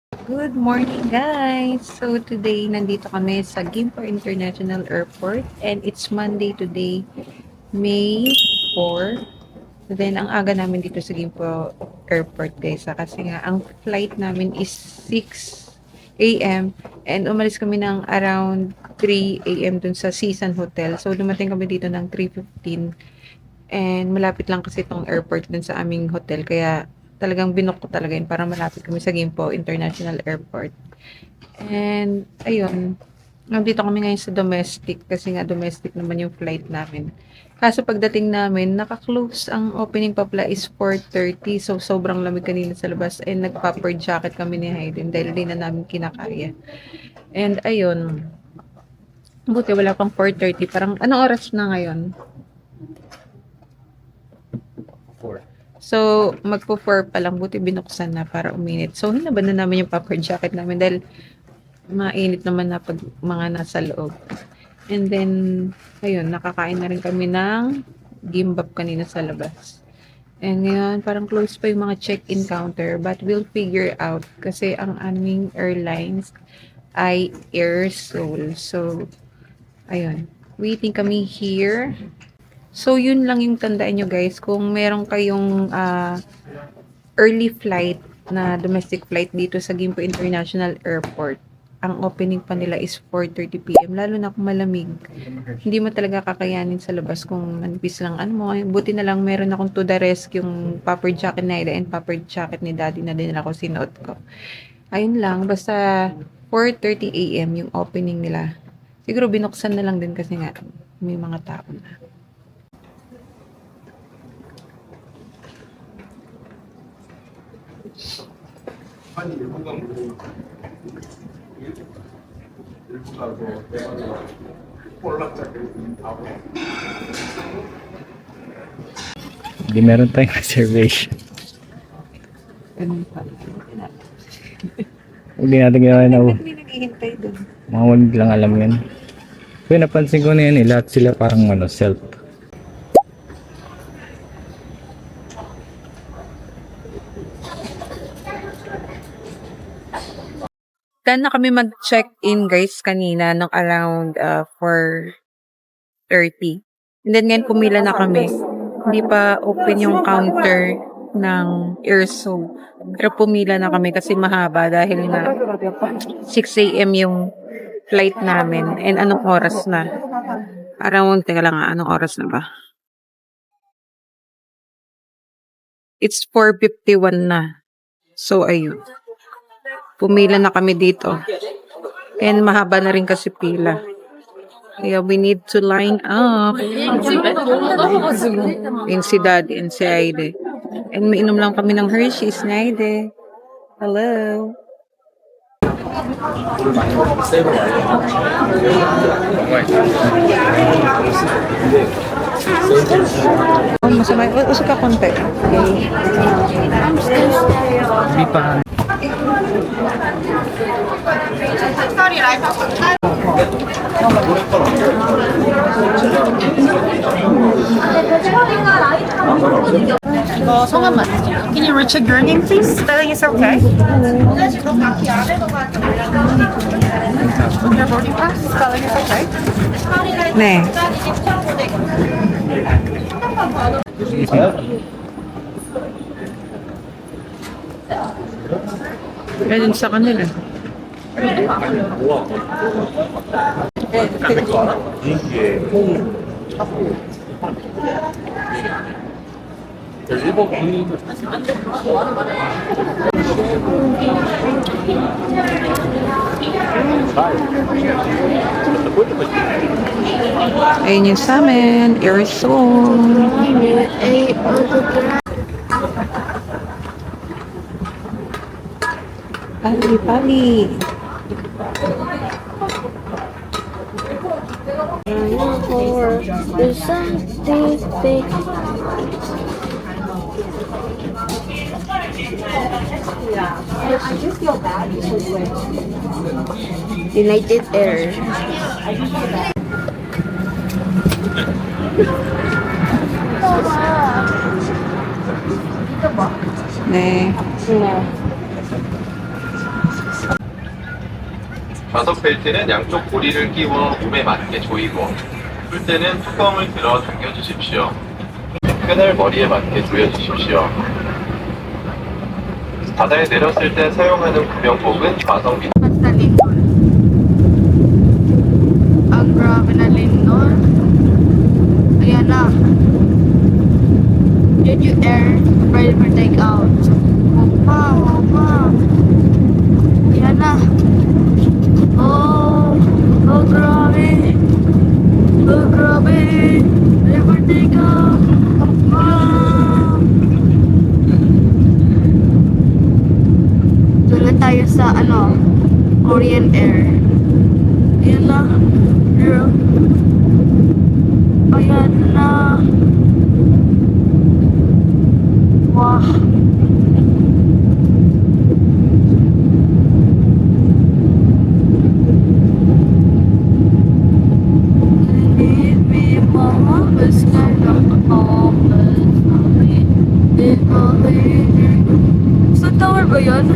Good morning, guys! So, today, nandito kami sa Gimpo International Airport and it's Monday today, May 4. Then, ang aga namin dito sa Gimpo Airport, guys. Kasi nga, ang flight namin is 6 a.m. and umalis kami ng around 3 a.m. dun sa Season Hotel. So, dumating kami dito ng 3:15 and malapit lang kasi itong airport dun sa aming hotel. Kaya, talagang binook ko talaga yun para malapit kami sa Gimpo International Airport. And, ayun, nandito kami ngayon sa domestic kasi nga domestic naman yung flight namin. Kaso pagdating namin, naka-close ang opening pa pala is 4:30. So, sobrang lamig kanina sa labas. And nag-puffer jacket kami ni Hayden dahil di na namin kinakaya. And, ayun, buti wala pang 4:30. Parang, anong oras na ngayon? 4. So, magpo-4 pa lang. Buti binuksan na para uminit. So, hinaban na namin yung puffer jacket namin dahil mainit naman na pag mga nasa loob. And then, ayun, nakakain na rin kami ng gimbap kanina sa labas. And ngayon, parang close pa yung mga check-in counter. But we'll figure out kasi ang aming airlines ay Air Seoul. So, ayun. Waiting kami here. So, yun lang yung tandaan nyo guys. Kung meron kayong early flight na domestic flight dito sa Gimpo International Airport, ang opening pa nila is 4:30 PM. Lalo na kung malamig. Hindi mo talaga kakayanin sa labas kung manipis lang ano mo. Buti na lang meron akong to the rescue yung puffer jacket na ila and puffer jacket ni daddy na din ako sinuot ko. Ayun lang. Basta 4:30 AM yung opening nila. Siguro binuksan na lang din kasi nga may mga tao na. 아니 일부가 일부가 뭐 내가 볼락자게 하고 Hindi meron tayong reservation. Ganun pa. Hindi natin ginawa na Hindi naghihintay dun. mga walang lang alam yan. Pero napansin ko na yan lahat sila parang self. Dahil na kami mag-check-in guys kanina ng around 4:30. And then ngayon pumila na kami. Hindi pa open yung counter ng Airso. Pero pumila na kami kasi mahaba dahil na 6 a.m. yung flight namin. And anong oras na? Around, teka lang anong oras na ba? It's 4:51 na. So, ayun. Pumila na kami dito. And mahaba na rin kasi pila. Kaya we need to line up. And si Daddy and si Aide. And mainom lang kami ng Hershey's na Aide. Hello. Oh, masama. Usok ka konti. Hindi pa. 성함 맞죠? Can you recheck your name, please? Spelling is okay. Your boarding pass? Spelling is okay. Ne. Ganun sa kanila. Ayun yung sa amin. Airsoul. Pali. For the scientific United Air. Ne. No. 좌석 벨트는 양쪽 고리를 끼워 몸에 맞게 조이고 풀 때는 뚜껑을 들어 당겨주십시오. 끈을 머리에 맞게 조여주십시오. 바다에 내렸을 때 사용하는 구명복은 좌석 밑 Basta lindol. Ang grabe na lindol. Ayan na. Jeju Air, ready for takeout. Opa, opa. Ayan na. Oh, oh grabe. Oh grabe. Ready for takeout. Wow. Tuloy tayo sa Korean Air. Ayan na. Girl. Ayan na. Wow. Leave me, mama, it's kind of hopeless. Sa tower ba yun?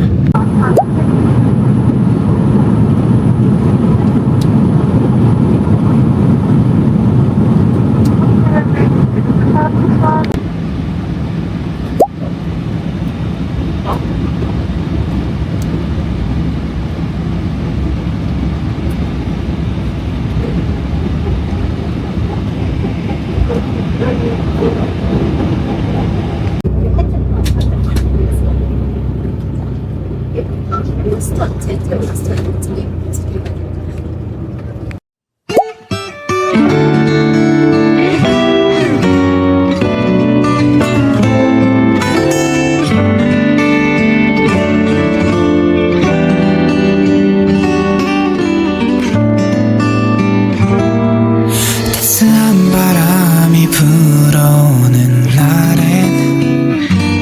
따스한 바람이 불어오는 날엔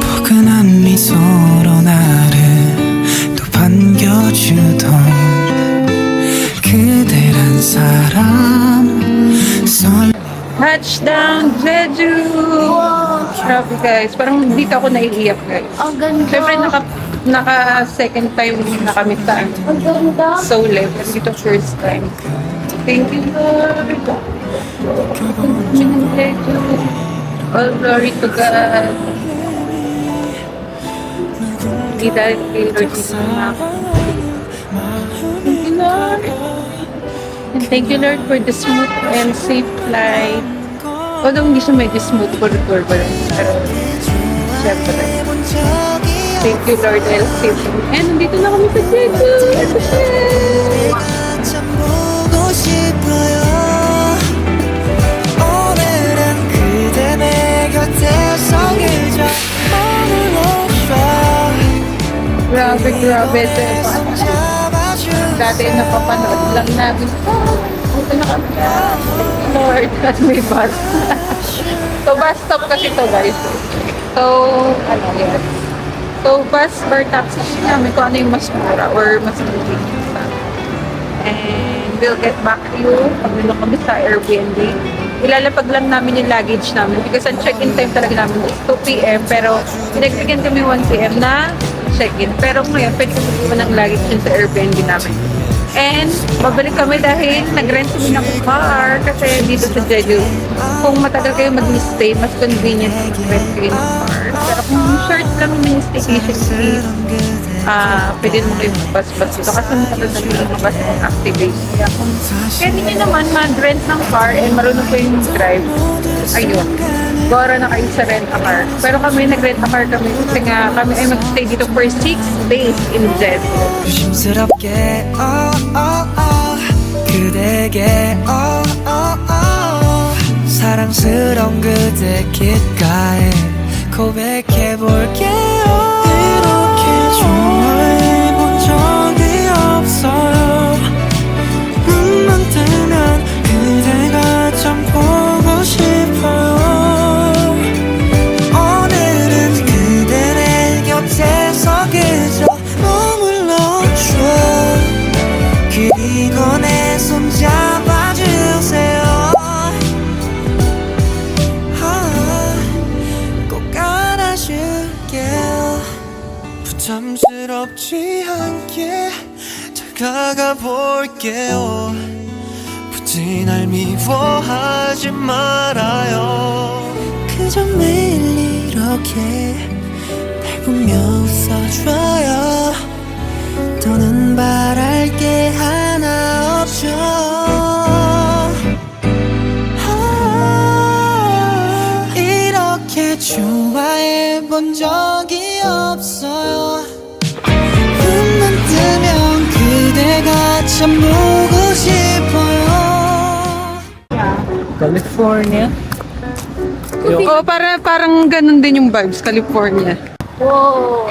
포근한 미소로 나를 또 반겨주던 그대란 사람 Touchdown, Jeju! Grabe guys, parang dito ako naiiyak guys. Ang ganda. Siyempre naka second time na kami sa Ang ganda. Seoul, pero dito first time. Thank you, Lord. Jeju. All glory to God. Hindi dahil kay Lord dito na ako. Thank you, Lord. And thank you, Lord, for the smooth and safe flight. Although hindi siya medyo smooth for turbulence, pero syempre. Thank you, Lord, dahil safe. And nandito na kami sa Jeju. 참 보고 싶어요 오늘은 그대 내 곁에서 그저 머물러줘 Grabe, grabe. Dati napapanood lang namin. Ito na kami. Lord, at may bus. So, bus stop kasi to guys. So, yes. So, bus or taxi namin kung ano yung mas mura or mas mura. And we'll get back to you pag nandun kami sa Airbnb. Ilalapag lang namin yung luggage namin because ang check-in time talaga namin is 2 p.m. Pero pinagbigyan kami 1 p.m. na check-in. Pero ngayon, pwede kami iwan ng luggage yun sa Airbnb namin. And babalik kami dahil nag-rent kami ng car kasi dito sa Jeju. Kung matagal kayo mag-stay, mas convenient mag-rent kayo ng car. Pero kung short lang yung staycation is pwede mo kayo magbas-bas dito kasi matagal na yung mga bus activate. Kaya kung pwede nyo naman mag-rent ng car and marunong kayo mag-drive, ayun. Gora na kayo sa rent-a-car. Pero kami, nag-rent-a-car kami kasi nga kami ay mag-stay dito for 6 days in Jeju. 조심스럽게 그대에게 사랑스러운 그대 귓가에 고백해볼게요 이렇게 좋아해본 적이 없어요 눈만 뜨면 그대가 참 보고 싶어요 오늘은 그대 내 곁에서 그저 머물러줘 그리고 내 손 잡아주세요 꼭 안아줄게요 부담스럽지 않게 잘 다가가 볼게요. 굳이 날 미워하지 말아요. 그저 매일 이렇게 날 보며 웃어줘요. 더는 바랄 게 하나 없죠. 이렇게 좋아해 본 적이 없어요. 눈만 뜨면 그대가 참 보고 싶어요. California? Oo, parang ganun din yung vibes, California. Wow.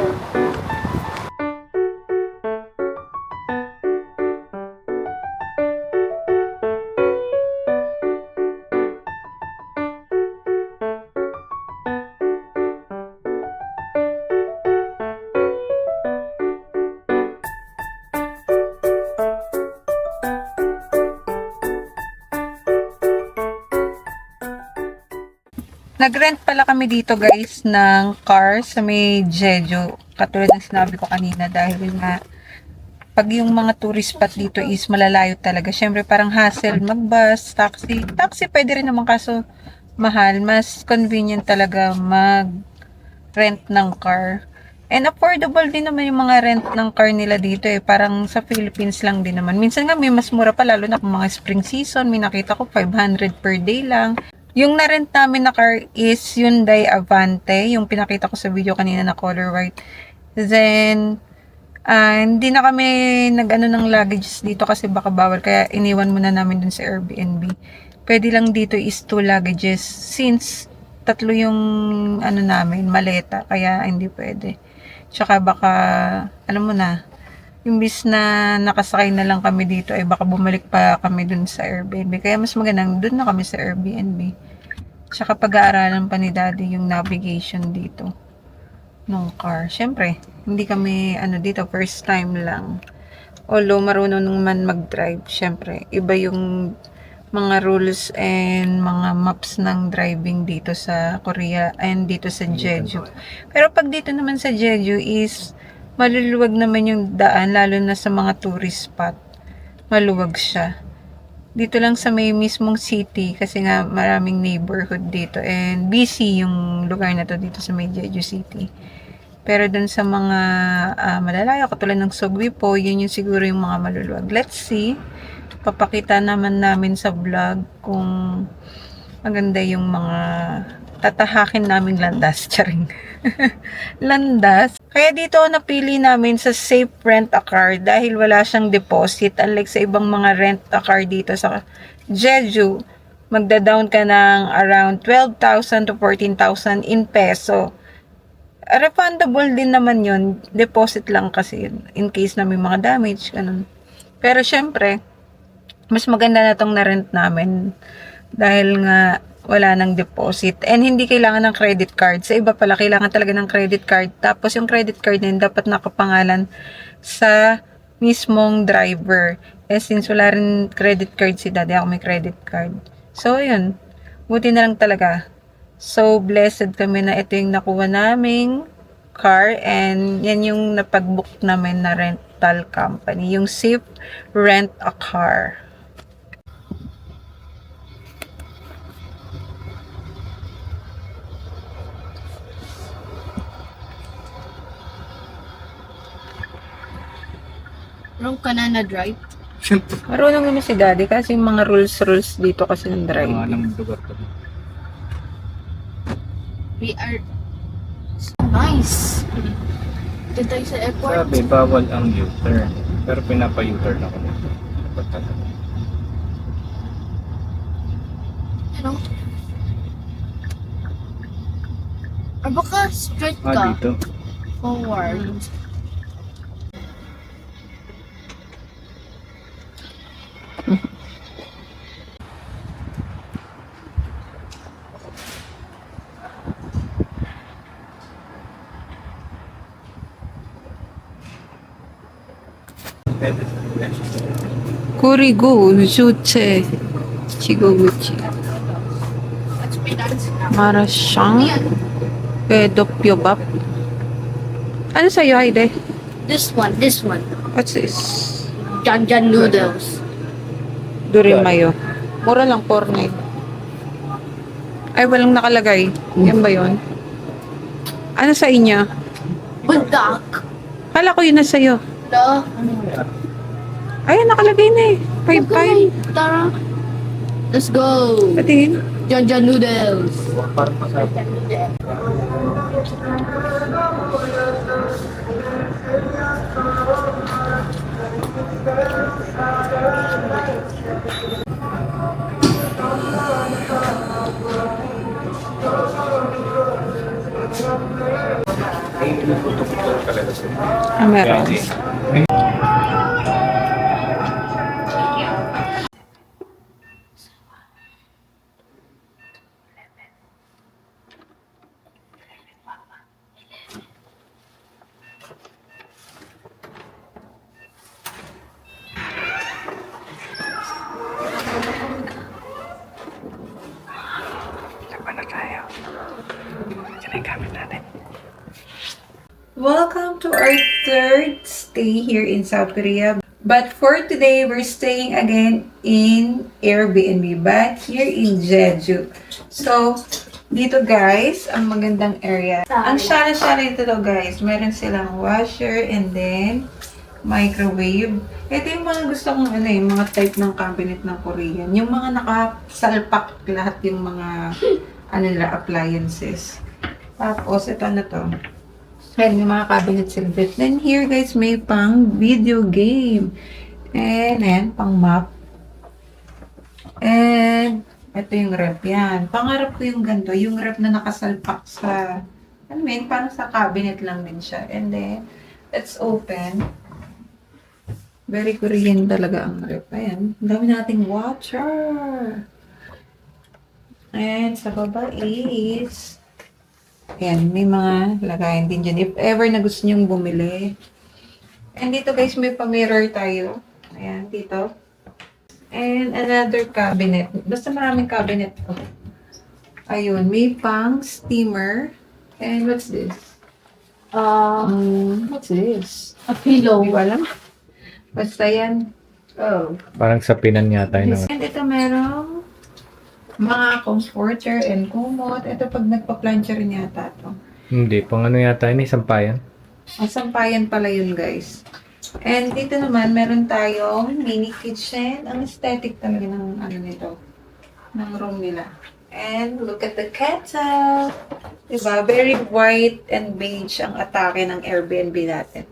Nag-rent pala kami dito guys ng car sa may Jeju. Katulad ng sinabi ko kanina dahil nga pag yung mga tourist spot dito is malalayo talaga. Syempre parang hassle mag-bus, taxi. Taxi pwede rin naman kaso mahal. Mas convenient talaga mag-rent ng car. And affordable din naman yung mga rent ng car nila dito eh. Parang sa Philippines lang din naman. Minsan nga may mas mura pa lalo na kung mga spring season. May nakita ko 500 per day lang. Yung na-rent namin na car is Hyundai Avante. Yung pinakita ko sa video kanina na color white. Then, hindi na kami nag-ano ng luggages dito kasi baka bawal. Kaya iniwan muna namin dun sa Airbnb. Pwede lang dito is 2 luggages. Since 3 yung ano namin, maleta. Kaya hindi pwede. Tsaka baka, alam mo na, imbis na nakasakay na lang kami dito ay baka bumalik pa kami dun sa Airbnb. Kaya mas magandang dun na kami sa Airbnb. Tsaka pag-aaralan pa ni Daddy yung navigation dito ng car. Syempre, hindi kami dito first time lang. Although marunong naman mag-drive, syempre, iba yung mga rules and mga maps ng driving dito sa Korea and dito sa Jeju. Pero pag dito naman sa Jeju is maluluwag naman yung daan, lalo na sa mga tourist spot. Maluwag siya. Dito lang sa may mismong city, kasi nga maraming neighborhood dito. And busy yung lugar na to dito sa may Jeju City. Pero dun sa mga malalayo, katulad ng Sogwipo, yun yung siguro yung mga maluluwag. Let's see. Papakita naman namin sa vlog kung maganda yung mga tatahakin naming landas. Charing. Landas. Kaya dito napili namin sa Safe Rent a Car dahil wala siyang deposit. Unlike sa ibang mga rent a car dito sa Jeju, magda-down ka ng around 12,000 to 14,000 in peso. Refundable din naman yun. Deposit lang kasi yun. In case na may mga damage. Ganun. Pero syempre, mas maganda na itong na-rent namin dahil nga wala nang deposit. And hindi kailangan ng credit card. Sa iba pala, kailangan talaga ng credit card. Tapos yung credit card na yun, dapat nakapangalan sa mismong driver. Eh, since wala rin credit card si Daddy, ako may credit card. So, yun. Buti na lang talaga. So, blessed kami na ito yung nakuha naming car. And yan yung napag-book namin na rental company. Yung Safe Rent a Car. Wrong ka na drive. Marunong naman si Daddy kasi yung mga rules dito kasi ng driving. Mga ng lugar to. We are so nice. Dito tayo sa airport. Sabi, bawal ang U-turn. Pero pinapa-U-turn ako nito. Ano? Or baka straight ka. Dito. Forward. Kurigo, Juche, Chigoguchi, Let's pay dance now. Marashang, Pedopyobap. Ano sa'yo, Haide? This one, this one. What's this? Janjan noodles. Durin mayo. Mura lang, 4.9. Ay, walang nakalagay. Yan ba yun? Ano sa inyo? Bundak. Kala ko yun na sa'yo. No. Ayun, nakalagay na eh. 5.5. Tara. Let's go. Patingin. Janjan noodles. Ah, meron. Welcome to our third stay here in South Korea. But for today, we're staying again in Airbnb, but here in Jeju. So, dito guys, ang magandang area. Ang syara-syara dito to guys. Meron silang washer and then microwave. Ito yung mga gusto kong yung mga type ng cabinet ng Korean. Yung mga nakasalpak lahat yung mga appliances. Tapos, ito na to. Ayan, yung mga cabinet sila. Then here guys, may pang video game. And ayan, pang map. And ito yung rep yan. Pangarap ko yung ganito. Yung rep na nakasalpak sa, parang sa cabinet lang din siya. And then, let's open. Very Korean talaga ang rep. Ayan, ang dami nating watcher. And sa baba is, ayan, may mga lagayan din dyan. If ever na gusto nyong bumili. And dito guys, may pa-mirror tayo. Ayan, dito. And another cabinet. Basta maraming cabinet to. Ayun, may pang steamer. And what's this? What's this? A pillow. Hindi ko alam. Basta yan. Oh. Parang sa pinan yata yun. And ito merong mga comforter and kumot. Ito pag nagpa-plancha rin yata to. Hindi, pang ano yata yun, sampayan. Ang sampayan pala yun, guys. And dito naman, meron tayong mini kitchen. Ang aesthetic talaga ng nito. Ng room nila. And look at the kettle. Diba? Very white and beige ang atake ng Airbnb natin.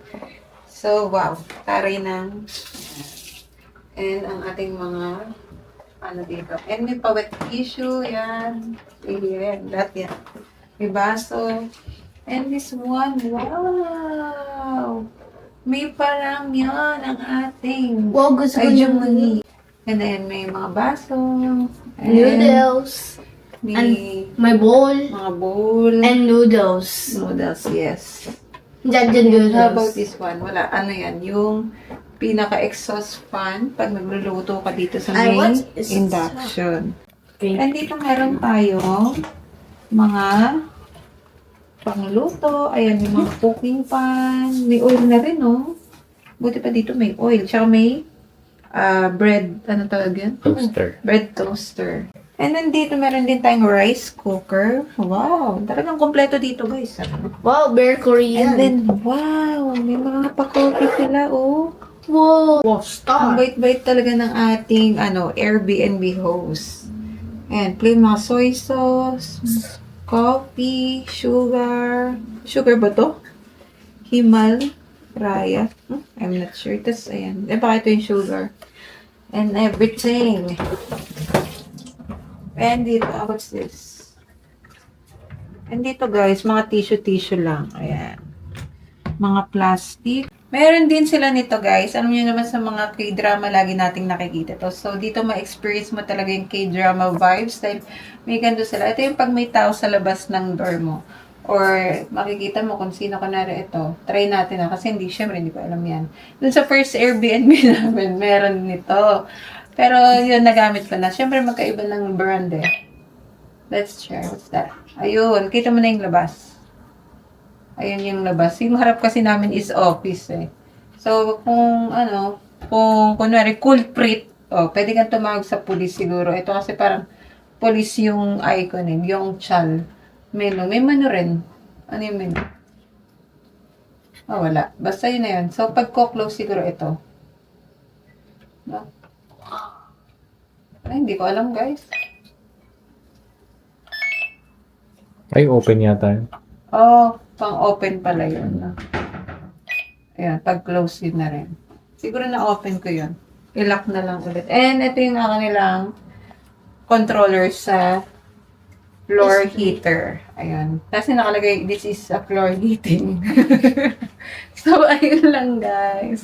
So, wow. Taray ng... And ang ating mga... dito. And may pa-wet tissue. Yan. Yan. Lahat yan. May baso. And this one, wow! May parang yan ang ating Wow, gusto ko yung hegemony. And then, may mga baso. And noodles. may My bowl. mga bowl. And noodles. Noodles, yes. Janjan noodles. How about this one? Wala. Ano yan? Yung pinaka-exhaust fan pag nagluluto ka dito sa Ay, may what is induction. Okay. And dito meron tayong mga pangluto. Ayan, may mga cooking pan. May oil na rin, oh. Buti pa dito may oil. Tsaka may bread, ano tawag yan? Toaster. Bread toaster. And then dito meron din tayong rice cooker. Wow! Talagang kompleto dito, guys. Wow, very Korean. And then, wow! May mga pa-coffee sila, oh. wow. Wow, Ang star. bait-bait talaga ng ating Airbnb host. Ayan, plain mga soy sauce, coffee, sugar. Sugar ba to? Himal, raya. I'm not sure. Tapos, ayan. Baka ito yung sugar. And everything. And dito, what's this? And dito, guys, mga tissue-tissue lang. Ayan. Mga plastic. Meron din sila nito, guys. Alam niyo naman sa mga K-drama lagi nating nakikita to. So, dito ma-experience mo talaga yung K-drama vibes. Like, may ganito sila. Ito yung pag may tao sa labas ng door mo. Or, makikita mo kung sino kunwari ito. Try natin na. Kasi syempre, hindi ko alam yan. Dun sa first Airbnb namin, meron nito. Pero, yun, nagamit ko na. Syempre, magkaiba ng brand eh. Let's share. What's that? Ayun. Kita mo na yung labas. Ayun yung labas. Yung harap kasi namin is office eh. So, kung kung kunwari culprit, pwede kang tumawag sa police siguro. Ito kasi parang police yung icon yung chal. Menu. May menu rin. Ano yung menu? Wala. Basta yun na yun. So, pag close siguro ito. No? Ay, hindi ko alam, guys. Ay, open yata yun. Pang-open pala yun. No? Ayan, pag-close yun na rin. Siguro na-open ko yun. I-lock na lang ulit. And ito yung kanilang controller sa floor heater. Ayan. Kasi nakalagay, this is a floor heating. So, ayun lang, guys.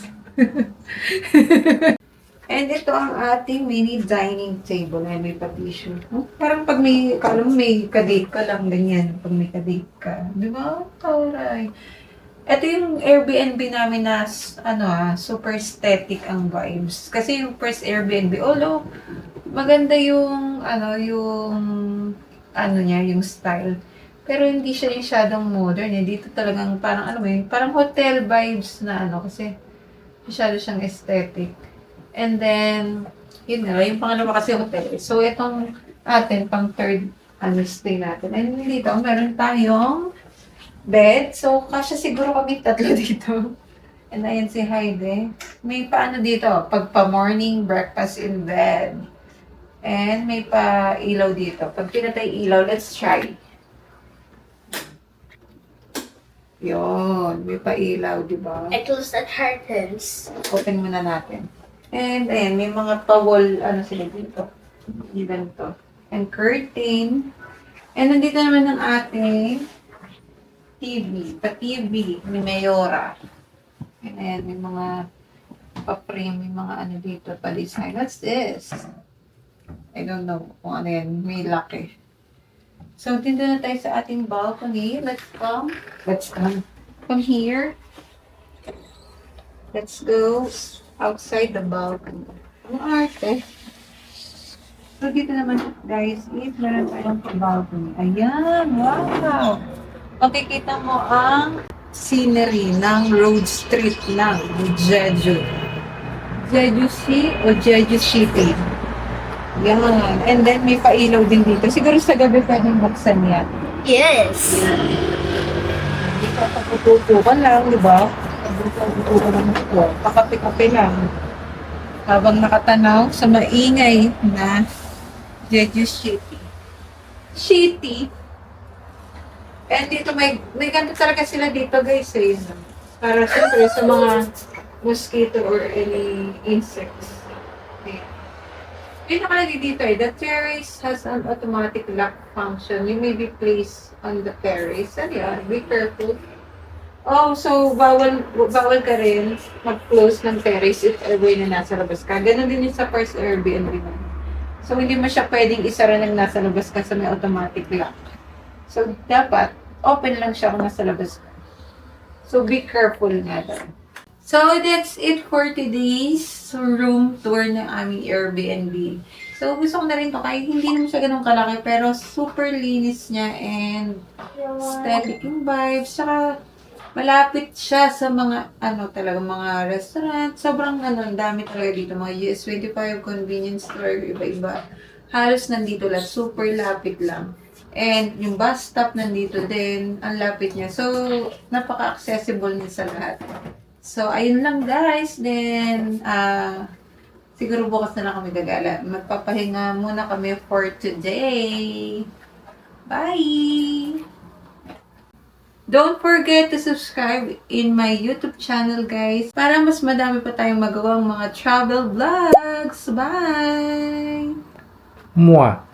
And ito ang ating mini dining table. Ayan, may pa-tissue. Parang pag may, kala mo may kadate ka lang, ganyan. Pag may kadate ka. Di ba? Kauray. Ito yung Airbnb namin na, super aesthetic ang vibes. Kasi yung first Airbnb, although, maganda yung, yung style. Pero hindi siya masyadong modern. Dito talagang parang, parang hotel vibes na, kasi masyado siyang aesthetic. And then, yun nga, yung pangalawa kasi hotel. So, itong atin, pang third, stay natin. And dito, meron tayong bed. So, kasya siguro kami tatlo dito. And ayan si Heide. May paano dito, pagpa-morning breakfast in bed. And may pa-ilaw dito. Pag pinatay ilaw, let's try. Yun, may pa-ilaw, di ba? I closed the curtains. Open muna natin. And ayan, may mga pa-wall, sila dito. Even to. And curtain. And nandito naman ang ating TV. Pa-TV ni Mayora. And ayan, may mga pa-frame, may mga dito, pa-design. What's this? I don't know kung ano yan. May lock eh. So, tinda na tayo sa ating balcony. Let's come. From here. Let's go outside the balcony. Ang arte. So, dito naman, guys, if meron tayong balcony. Ayan, wow! Makikita mo ang scenery ng road street ng Jeju. Jeju Sea o Jeju City. Yan. And then, may pailaw din dito. Siguro sa gabi pwedeng buksan yan. Yes. Hindi ka paputupo ka lang, di ba? Paputupo ka lang ito. Pakape-kape lang. Habang nakatanaw sa maingay na Jeju City. And dito may ganito talaga sila dito, guys. Para siyempre sa mga mosquito or any insects. Okay. Yung nakalagay dito the terrace has an automatic lock function. You may be placed on the terrace. And yeah, be careful. So bawal ka rin mag-close ng terrace if ever na nasa labas ka. Ganon din yung sa first Airbnb mo. So hindi mo siya pwedeng isara ng nasa labas ka sa may automatic lock. So dapat open lang siya kung nasa labas ka. So be careful nga daw. So, that's it for today's room tour ng aming Airbnb. So, gusto ko na rin to kahit hindi naman siya ganun kalaki, pero super linis niya and aesthetic yung vibes. Saka, malapit siya sa mga, talaga, mga restaurant. Sobrang, dami talaga dito. Mga US25 convenience store, iba-iba. Halos nandito lang, super lapit lang. And yung bus stop nandito din, ang lapit niya. So, napaka-accessible niya sa lahat. So, ayun lang guys. Then, siguro bukas na lang kami gagala. Magpapahinga muna kami for today. Bye! Don't forget to subscribe in my YouTube channel, guys. Para mas madami pa tayong magawang mga travel vlogs. Bye! Mwah!